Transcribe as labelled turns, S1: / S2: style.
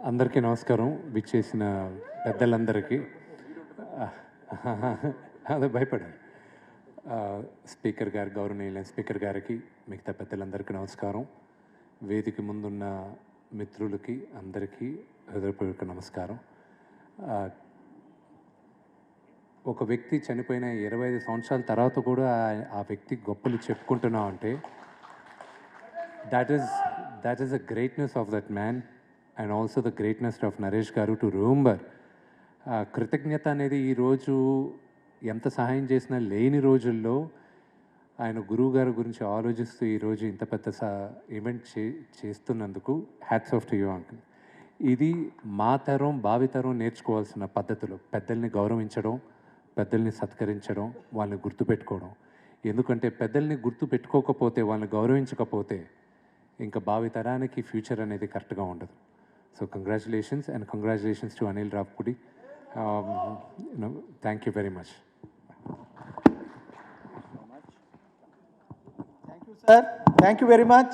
S1: అందరికీ నమస్కారం. విచ్చేసిన పెద్దలందరికీ అదే భయపడారు. స్పీకర్ గారు, గౌరవనీయులైన స్పీకర్ గారికి, మిగతా పెద్దలందరికీ నమస్కారం. వేదిక ముందున్న మిత్రులకి అందరికీ హృదయపూర్వక నమస్కారం. ఒక వ్యక్తి చనిపోయిన 25 సంవత్సరాల తర్వాత కూడా ఆ వ్యక్తి గొప్పలు చెప్పుకుంటున్నాం అంటే that is the greatness of that man and also the greatness of Naresh గారు టు రిమెంబర్. కృతజ్ఞత అనేది ఈరోజు ఎంత సహాయం చేసినా లేని రోజుల్లో ఆయన గురువు గారి గురించి ఆలోచిస్తూ ఈరోజు ఇంత పెద్ద ఈవెంట్ చేస్తున్నందుకు hats off to you uncle. ఇది మా తరం భావితరం నేర్చుకోవాల్సిన పద్ధతులు. పెద్దల్ని గౌరవించడం, పెద్దల్ని సత్కరించడం, వాళ్ళని గుర్తుపెట్టుకోవడం. ఎందుకంటే పెద్దల్ని గుర్తు పెట్టుకోకపోతే, వాళ్ళని గౌరవించకపోతే ఇంకా భావితరానికి ఫ్యూచర్ అనేది కరెక్ట్గా ఉండదు. So congratulations and congratulations to Anil Ravipudi. Thank you very much.
S2: Thank you, sir. Thank you very much.